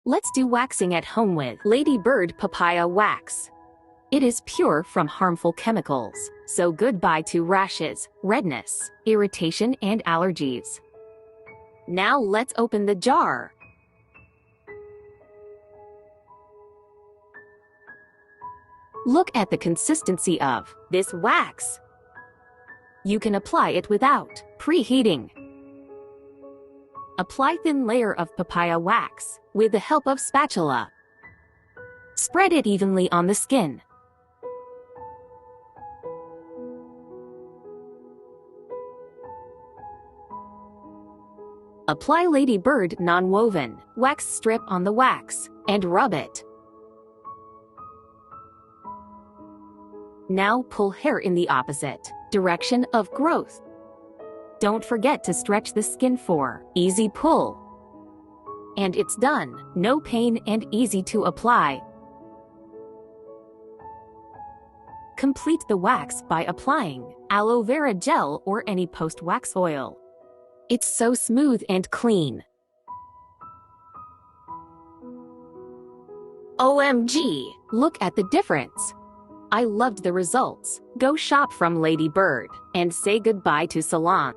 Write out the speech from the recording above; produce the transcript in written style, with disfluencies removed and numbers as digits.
Let's do waxing at home with Ladybird Papaya Wax. It is pure from harmful chemicals, so goodbye to rashes, redness, irritation, and allergies. Now let's open the jar. Look at the consistency of this wax. You can apply it without preheating. Apply thin layer of papaya wax with the help of spatula. Spread it evenly on the skin. Apply Ladybird non-woven wax strip on the wax and rub it. Now pull hair in the opposite direction of growth. Don't forget to stretch the skin for easy pull. And it's done. No pain and easy to apply. Complete the wax by applying aloe vera gel or any post-wax oil. It's so smooth and clean. OMG! Look at the difference. I loved the results. Go shop from Ladybird and say goodbye to salon.